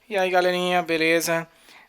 E aí galerinha, beleza?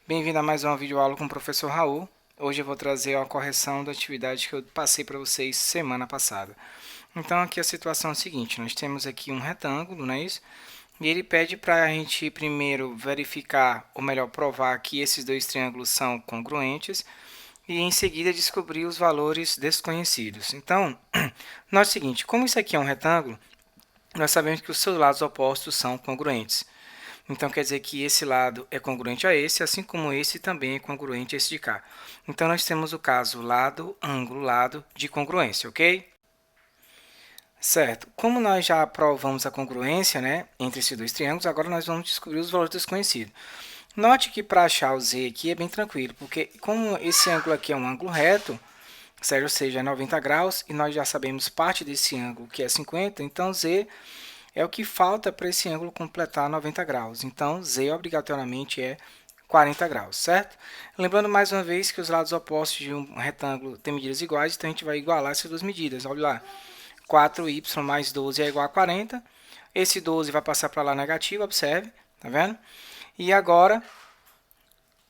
Bem-vindo a mais uma videoaula com o professor Raul. Hoje eu vou trazer a correção da atividade que eu passei para vocês semana passada. Então aqui a situação é a seguinte, nós temos aqui um retângulo, não é isso? E ele pede para a gente primeiro verificar, ou melhor, provar que esses dois triângulos são congruentes e em seguida descobrir os valores desconhecidos. Então, nós é o seguinte, como isso aqui é um retângulo, nós sabemos que os seus lados opostos são congruentes. Então, quer dizer que esse lado é congruente a esse, assim como esse também é congruente a esse de cá. Então, nós temos o caso lado, ângulo, lado de congruência, ok? Certo. Como nós já provamos a congruência, né, entre esses dois triângulos, agora nós vamos descobrir os valores desconhecidos. Note que para achar o z aqui é bem tranquilo, porque como esse ângulo aqui é um ângulo reto, certo? Ou seja, é 90 graus, e nós já sabemos parte desse ângulo que é 50, então z é o que falta para esse ângulo completar 90 graus. Então, z obrigatoriamente é 40 graus, certo? Lembrando mais uma vez que os lados opostos de um retângulo têm medidas iguais, então a gente vai igualar essas duas medidas. Olha lá, 4y mais 12 é igual a 40. Esse 12 vai passar para lá negativo, observe, tá vendo? E agora,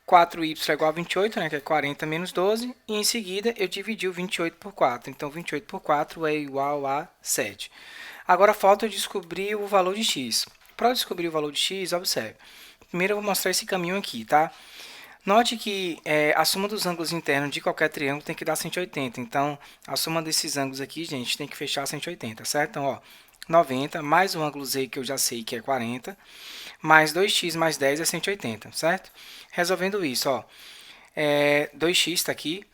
4y é igual a 28, né, que é 40 menos 12, e em seguida eu dividi o 28 por 4. Então, 28 por 4 é igual a 7. Agora falta eu descobrir o valor de x. Para descobrir o valor de x, observe. Primeiro eu vou mostrar esse caminho aqui, tá? Note que a soma dos ângulos internos de qualquer triângulo tem que dar 180. Então, a soma desses ângulos aqui, gente, tem que fechar 180, certo? Então, ó, 90 mais o ângulo z, que eu já sei que é 40, mais 2x mais 10 é 180, certo? Resolvendo isso, ó, 2x está aqui,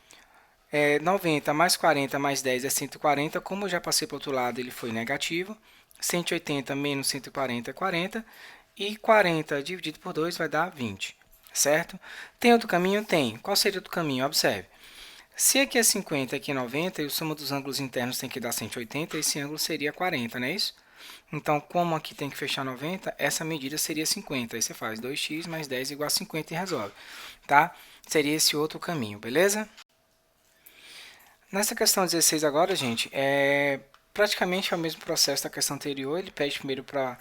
90 mais 40 mais 10 é 140. Como eu já passei para o outro lado, ele foi negativo. 180 menos 140 é 40. E 40 dividido por 2 vai dar 20. Certo? Tem outro caminho? Tem. Qual seria outro caminho? Observe. Se aqui é 50 e aqui é 90, e o soma dos ângulos internos tem que dar 180, esse ângulo seria 40, não é isso? Então, como aqui tem que fechar 90, essa medida seria 50. Aí você faz 2x mais 10 igual a 50 e resolve. Tá? Seria esse outro caminho, beleza? Nessa questão 16 agora, gente, praticamente é o mesmo processo da questão anterior. Ele pede primeiro para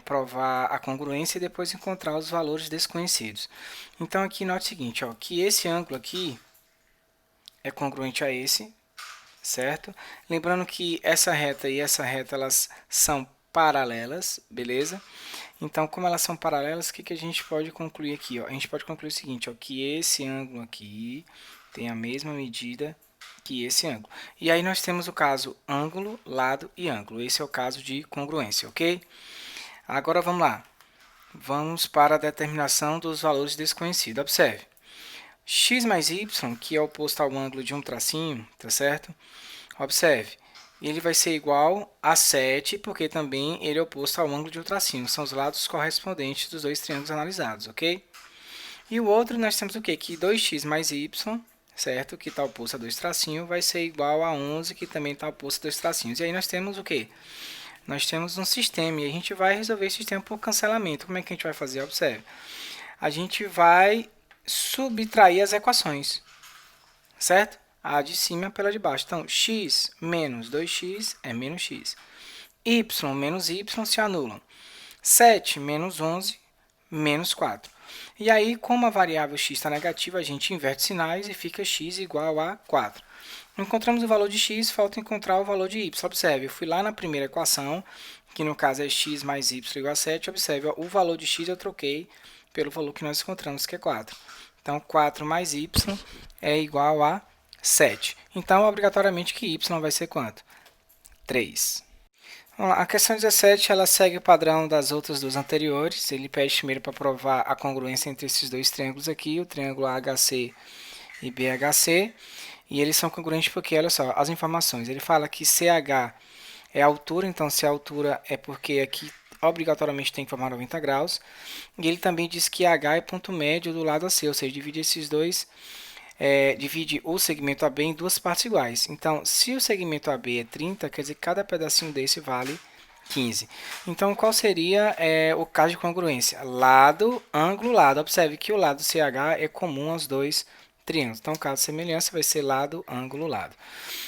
provar a congruência e depois encontrar os valores desconhecidos. Então, aqui note o seguinte, ó, que esse ângulo aqui é congruente a esse, certo? Lembrando que essa reta e essa reta, elas são paralelas, beleza? Então, como elas são paralelas, o que a gente pode concluir aqui? Ó? A gente pode concluir o seguinte, ó, que esse ângulo aqui tem a mesma medida que esse ângulo. E aí nós temos o caso ângulo, lado e ângulo. Esse é o caso de congruência, ok? Agora vamos lá. Vamos para a determinação dos valores desconhecidos. Observe. X mais y, que é oposto ao ângulo de um tracinho, tá certo? Observe. Ele vai ser igual a 7, porque também ele é oposto ao ângulo de um tracinho. São os lados correspondentes dos dois triângulos analisados, ok? E o outro nós temos o quê? Que 2x mais y, certo? Que está oposto a dois tracinhos, vai ser igual a 11, que também está oposto a dois tracinhos. E aí nós temos o quê? Nós temos um sistema e a gente vai resolver esse sistema por cancelamento. Como é que a gente vai fazer? Observe. A gente vai subtrair as equações, certo? A de cima pela de baixo. Então, x menos 2x é menos x. Y menos y se anulam. 7 menos 11, menos 4. E aí, como a variável x está negativa, a gente inverte sinais e fica x igual a 4. Encontramos o valor de x, falta encontrar o valor de y. Observe, eu fui lá na primeira equação, que no caso é x mais y igual a 7. Observe, ó, o valor de x eu troquei pelo valor que nós encontramos, que é 4. Então, 4 mais y é igual a 7. Então, obrigatoriamente, que y vai ser quanto? 3. A questão 17, ela segue o padrão das outras duas anteriores. Ele pede primeiro para provar a congruência entre esses dois triângulos aqui, o triângulo AHC e BHC. E eles são congruentes porque, olha só, as informações. Ele fala que CH é a altura, então se a altura é porque aqui obrigatoriamente tem que formar 90 graus. E ele também diz que H é ponto médio do lado AC, ou seja, divide esses dois, divide o segmento AB em duas partes iguais. Então, se o segmento AB é 30, quer dizer que cada pedacinho desse vale 15. Então, qual seria o caso de congruência? Lado, ângulo, lado. Observe que o lado CH é comum aos dois triângulos. Então, o caso de semelhança vai ser lado, ângulo, lado.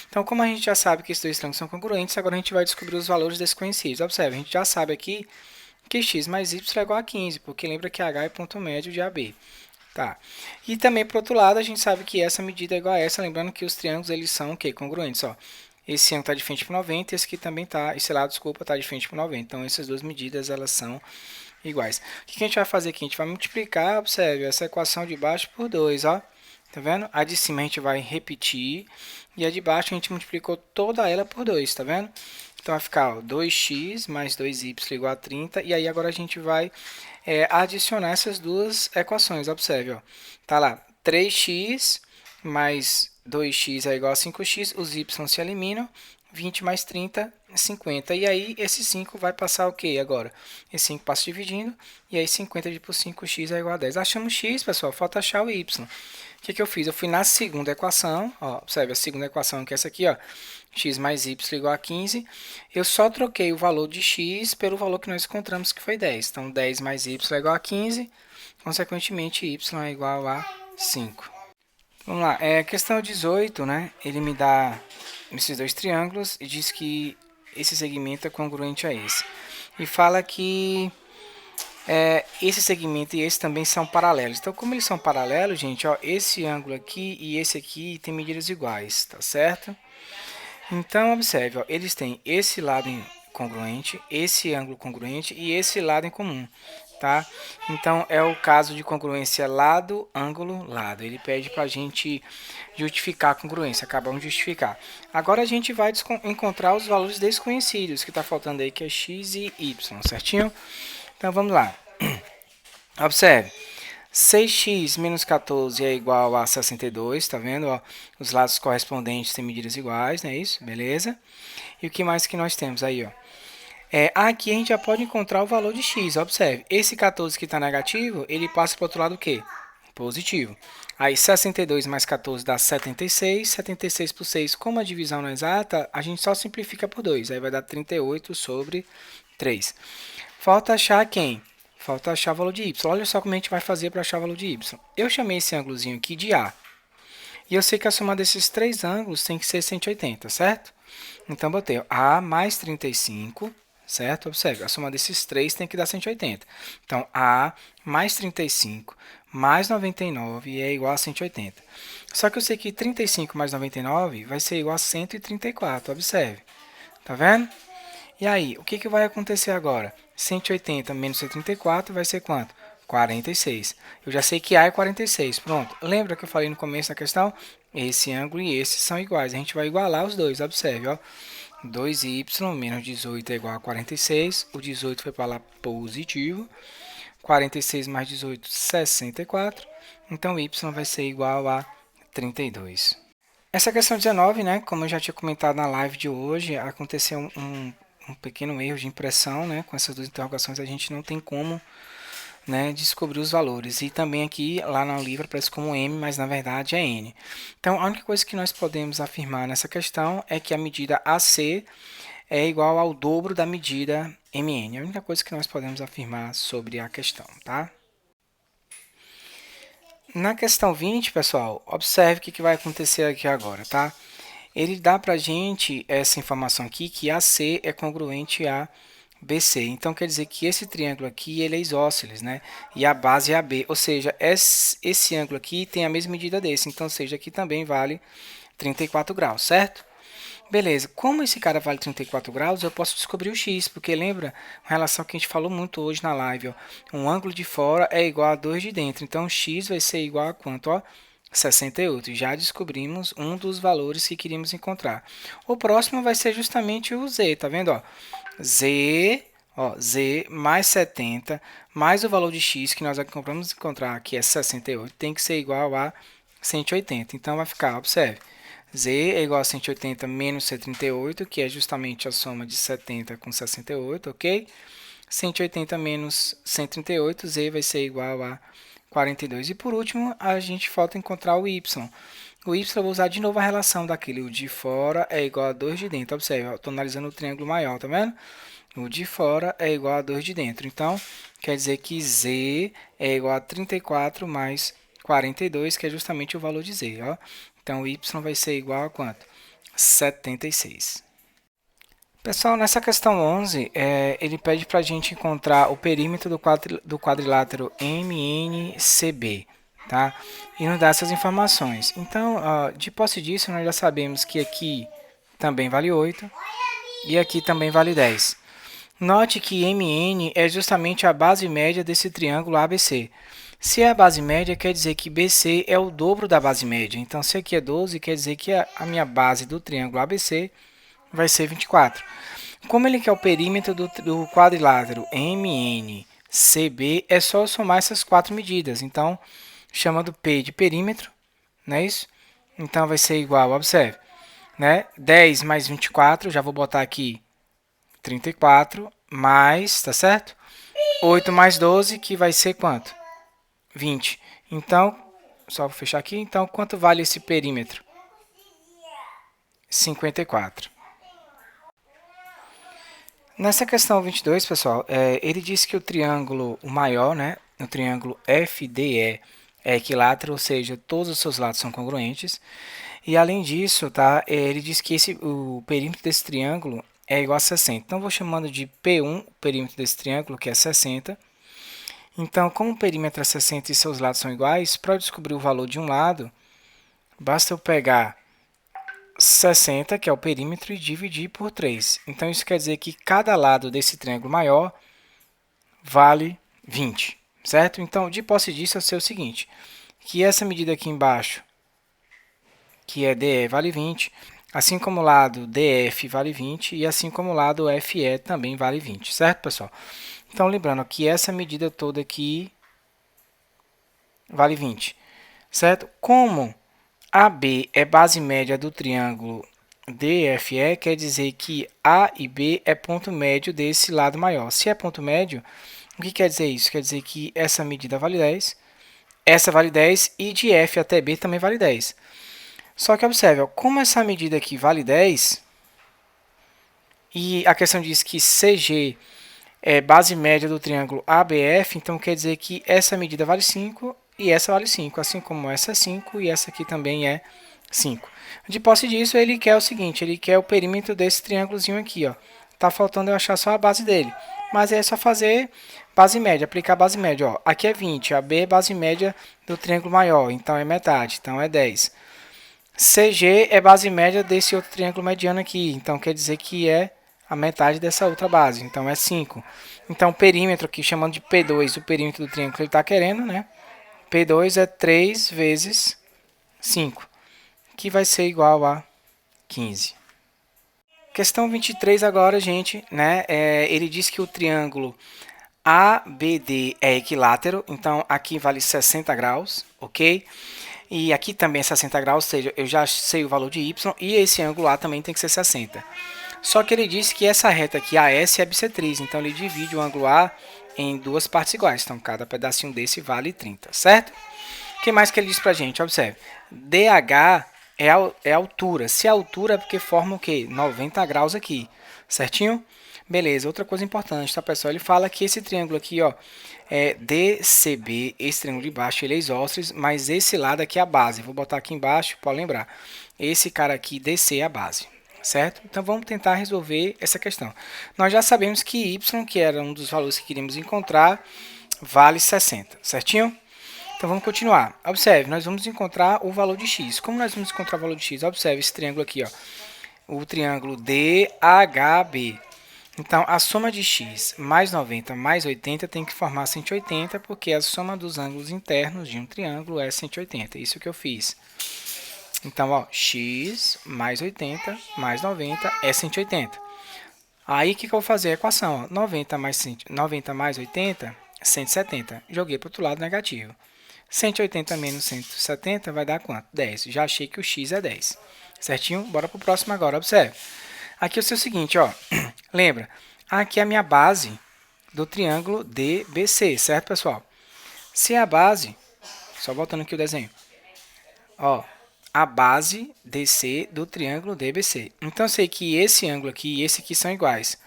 Então, como a gente já sabe que esses dois triângulos são congruentes, agora a gente vai descobrir os valores desconhecidos. Observe, a gente já sabe aqui que x mais y é igual a 15, porque lembra que h é ponto médio de AB. Tá. E também, por outro lado, a gente sabe que essa medida é igual a essa, lembrando que os triângulos eles são o quê? Congruentes. Ó. Esse ângulo está de frente para 90, esse aqui também está, esse lado, desculpa, está de frente para 90. Então, essas duas medidas elas são iguais. O que a gente vai fazer aqui? A gente vai multiplicar, observe, essa equação de baixo por 2, ó. Tá vendo? A de cima a gente vai repetir e a de baixo a gente multiplicou toda ela por 2, tá vendo? Então vai ficar ó, 2x mais 2y igual a 30, e aí agora a gente vai adicionar essas duas equações, observe, ó. Tá lá, 3x mais 2x é igual a 5x, os y se eliminam, 20 mais 30, 50. E aí, esse 5 vai passar o quê agora? Esse 5 passa dividindo, e aí 50 dividido por 5x é igual a 10. Achamos x, pessoal, falta achar o y. O que eu fiz? Eu fui na segunda equação, ó, observe a segunda equação, que é essa aqui, ó, x mais y igual a 15. Eu só troquei o valor de x pelo valor que nós encontramos, que foi 10. Então, 10 mais y é igual a 15, consequentemente, y é igual a 5. Vamos lá, questão 18, né? Ele me dá esses dois triângulos e diz que esse segmento é congruente a esse. E fala que esse segmento e esse também são paralelos. Então, como eles são paralelos, gente, ó, esse ângulo aqui e esse aqui têm medidas iguais, tá certo? Então, observe, ó, eles têm esse lado congruente, esse ângulo congruente e esse lado em comum, tá? Então, é o caso de congruência lado, ângulo, lado. Ele pede para a gente justificar a congruência, acabamos de justificar. Agora, a gente vai encontrar os valores desconhecidos, que está faltando aí, que é x e y, certinho? Então, vamos lá. Observe. 6x menos 14 é igual a 62, tá vendo? Ó, os lados correspondentes têm medidas iguais, não é isso? Beleza? E o que mais que nós temos aí, ó? Aqui a gente já pode encontrar o valor de x, observe. Esse 14 que está negativo, ele passa para o outro lado o quê? Positivo. Aí 62 mais 14 dá 76, 76 por 6, como a divisão não é exata, a gente só simplifica por 2, aí vai dar 38 sobre 3. Falta achar quem? Falta achar o valor de y. Olha só como a gente vai fazer para achar o valor de y. Eu chamei esse ângulozinho aqui de A. E eu sei que a soma desses três ângulos tem que ser 180, certo? Então, botei A mais 35, certo? Observe, a soma desses três tem que dar 180. Então, A mais 35 mais 99 é igual a 180. Só que eu sei que 35 mais 99 vai ser igual a 134, observe. Tá vendo? E aí, o que vai acontecer agora? 180 menos 134 vai ser quanto? 46. Eu já sei que A é 46. Pronto. Lembra que eu falei no começo da questão? Esse ângulo e esse são iguais. A gente vai igualar os dois. Observe, ó. 2y menos 18 é igual a 46. O 18 foi para lá positivo. 46 mais 18, 64. Então, y vai ser igual a 32. Essa questão 19, né? Como eu já tinha comentado na live de hoje, aconteceu um pequeno erro de impressão, né? Com essas duas interrogações a gente não tem como, né, descobrir os valores. E também aqui, lá no livro, aparece como M, mas na verdade é N. Então, a única coisa que nós podemos afirmar nessa questão é que a medida AC é igual ao dobro da medida MN. É a única coisa que nós podemos afirmar sobre a questão, tá? Na questão 20, pessoal, observe o que vai acontecer aqui agora, tá? Ele dá para a gente essa informação aqui, que AC é congruente a BC. Então, quer dizer que esse triângulo aqui ele é isósceles, né? E a base é AB. Ou seja, esse ângulo aqui tem a mesma medida desse. Então, seja, aqui também vale 34 graus, certo? Beleza. Como esse cara vale 34 graus, eu posso descobrir o x, porque lembra uma relação que a gente falou muito hoje na live, ó. Um ângulo de fora é igual a 2 de dentro. Então, x vai ser igual a quanto, ó? 68. Já descobrimos um dos valores que queríamos encontrar. O próximo vai ser justamente o z, tá vendo, ó? Z mais 70 mais o valor de x que nós vamos encontrar, que é 68, tem que ser igual a 180. Então, vai ficar, observe, z é igual a 180 menos 138, que é justamente a soma de 70 com 68, ok? 180 menos 138, z vai ser igual a 42. E por último, a gente falta encontrar o y. O y eu vou usar de novo a relação daquele. O de fora é igual a 2 de dentro. Observe, estou analisando o triângulo maior, tá vendo? O de fora é igual a 2 de dentro. Então, quer dizer que z é igual a 34 mais 42, que é justamente o valor de z, ó. Então, y vai ser igual a quanto? 76. Pessoal, nessa questão 11, ele pede para a gente encontrar o perímetro do quadrilátero MNCB, tá? E nos dá essas informações. Então, de posse disso, nós já sabemos que aqui também vale 8 e aqui também vale 10. Note que MN é justamente a base média desse triângulo ABC. Se é a base média, quer dizer que BC é o dobro da base média. Então, se aqui é 12, quer dizer que a minha base do triângulo ABC vai ser 24. Como ele quer o perímetro do quadrilátero MNCB, é só eu somar essas quatro medidas. Então, chamando P de perímetro, não é isso? Então, vai ser igual, observe, né? 10 mais 24, já vou botar aqui 34, mais, tá certo? 8 mais 12, que vai ser quanto? 20. Então, só vou fechar aqui. Então, quanto vale esse perímetro? 54. Nessa questão 22, pessoal, ele diz que o triângulo o maior, né, o triângulo FDE é equilátero, ou seja, todos os seus lados são congruentes. E além disso, tá, ele diz que o perímetro desse triângulo é igual a 60. Então, vou chamando de P1 o perímetro desse triângulo, que é 60. Então, como o perímetro é 60 e seus lados são iguais, para eu descobrir o valor de um lado, basta eu pegar 60, que é o perímetro, e dividir por 3. Então, isso quer dizer que cada lado desse triângulo maior vale 20, certo? Então, de posse disso, eu sei o seguinte, que essa medida aqui embaixo, que é DE, vale 20, assim como o lado DF vale 20, e assim como o lado FE também vale 20, certo, pessoal? Então, lembrando que essa medida toda aqui vale 20, certo? Como AB é base média do triângulo DFE, quer dizer que A e B é ponto médio desse lado maior. Se é ponto médio, o que quer dizer isso? Quer dizer que essa medida vale 10, essa vale 10 e de F até B também vale 10. Só que observe, ó, como essa medida aqui vale 10, e a questão diz que CG é base média do triângulo ABF, então quer dizer que essa medida vale 5 e essa vale 5, assim como essa é 5 e essa aqui também é 5. De posse disso, ele quer o seguinte, ele quer o perímetro desse triângulozinho aqui, ó. Tá faltando eu achar só a base dele. Mas é só fazer base média, aplicar base média, ó. Aqui é 20, a B é base média do triângulo maior, então é metade, então é 10. CG é base média desse outro triângulo mediano aqui, então quer dizer que é a metade dessa outra base, então é 5. Então, o perímetro aqui, chamando de P2, o perímetro do triângulo que ele está querendo, né? P2 é 3 vezes 5, que vai ser igual a 15. Questão 23 agora, gente, né? Ele diz que o triângulo ABD é equilátero, então aqui vale 60 graus, ok? E aqui também é 60 graus, ou seja, eu já sei o valor de y, e esse ângulo A também tem que ser 60. Só que ele disse que essa reta aqui, AS, é bissetriz, então ele divide o ângulo A em duas partes iguais. Então, cada pedacinho desse vale 30, certo? O que mais que ele diz pra gente? Observe, DH é a altura. Se é altura é porque forma o quê? 90 graus aqui, certinho? Beleza, outra coisa importante, tá, pessoal? Ele fala que esse triângulo aqui, ó, é DCB, esse triângulo de baixo, ele é isósceles, mas esse lado aqui é a base. Vou botar aqui embaixo, pode lembrar. Esse cara aqui, DC, é a base. Certo? Então, vamos tentar resolver essa questão. Nós já sabemos que y, que era um dos valores que queríamos encontrar, vale 60, certinho? Então, vamos continuar. Observe, nós vamos encontrar o valor de x. Como nós vamos encontrar o valor de x? Observe esse triângulo aqui, ó, o triângulo DHB. Então, a soma de x mais 90 mais 80 tem que formar 180, porque a soma dos ângulos internos de um triângulo é 180. Isso que eu fiz. Então, ó, x mais 80 mais 90 é 180. Aí, o que eu vou fazer? A equação, ó, 90 mais 80, 170. Joguei para o outro lado negativo. 180 menos 170 vai dar quanto? 10. Já achei que o x é 10. Certinho? Bora para o próximo agora. Observe. Aqui eu sei o seguinte, ó. Lembra? Aqui é a minha base do triângulo DBC, certo, pessoal? Se é a base, só voltando aqui o desenho, ó, a base DC do triângulo DBC. Então, eu sei que esse ângulo aqui e esse aqui são iguais.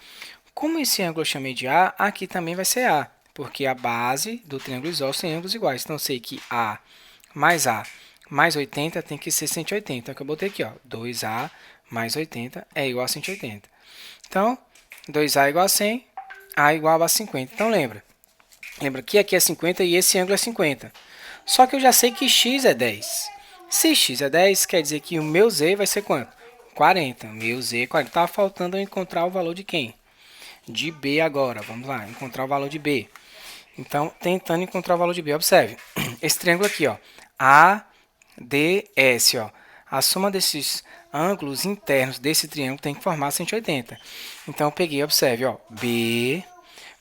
Como esse ângulo eu chamei de A, aqui também vai ser A, porque a base do triângulo isósceles tem ângulos iguais. Então, eu sei que A mais 80 tem que ser 180. Então, eu botei aqui, ó, 2A mais 80 é igual a 180. Então, 2A igual a 100, A igual a 50. Então, lembra que aqui é 50 e esse ângulo é 50. Só que eu já sei que x é 10. Se x é 10, quer dizer que o meu z vai ser quanto? 40. Meu z é 40. Está faltando eu encontrar o valor de quem? De b agora. Vamos lá, encontrar o valor de b. Então, tentando encontrar o valor de b, observe. Esse triângulo aqui, ó, ADS, ó. A soma desses ângulos internos desse triângulo tem que formar 180. Então, eu peguei, observe, ó, b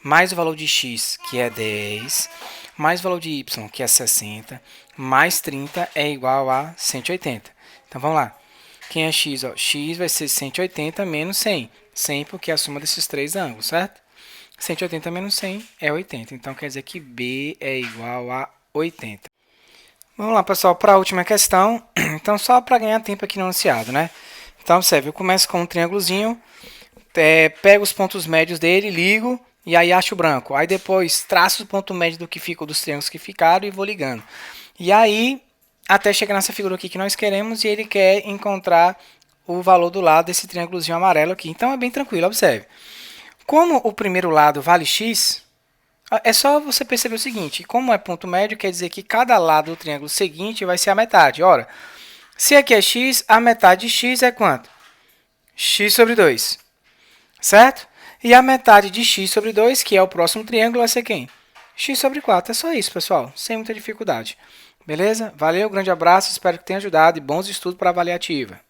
mais o valor de x, que é 10, mais o valor de y, que é 60, mais 30 é igual a 180. Então, vamos lá. Quem é x? Ó? X vai ser 180 menos 100. 100 porque é a soma desses três ângulos, certo? 180 menos 100 é 80. Então, quer dizer que b é igual a 80. Vamos lá, pessoal, para a última questão. Então, só para ganhar tempo aqui no enunciado, né? Então, observe, eu começo com um triângulozinho, pego os pontos médios dele, ligo, e aí acho o branco. Aí depois traço o ponto médio do que ficou dos triângulos que ficaram e vou ligando. E aí, até chegar nessa figura aqui que nós queremos, e ele quer encontrar o valor do lado desse triângulozinho amarelo aqui. Então, é bem tranquilo, observe. Como o primeiro lado vale x, é só você perceber o seguinte, como é ponto médio, quer dizer que cada lado do triângulo seguinte vai ser a metade. Ora, se aqui é x, a metade de x é quanto? X sobre 2, certo? E a metade de x sobre 2, que é o próximo triângulo, vai ser quem? X sobre 4. É só isso, pessoal, sem muita dificuldade. Beleza? Valeu, grande abraço, espero que tenha ajudado e bons estudos para a avaliativa.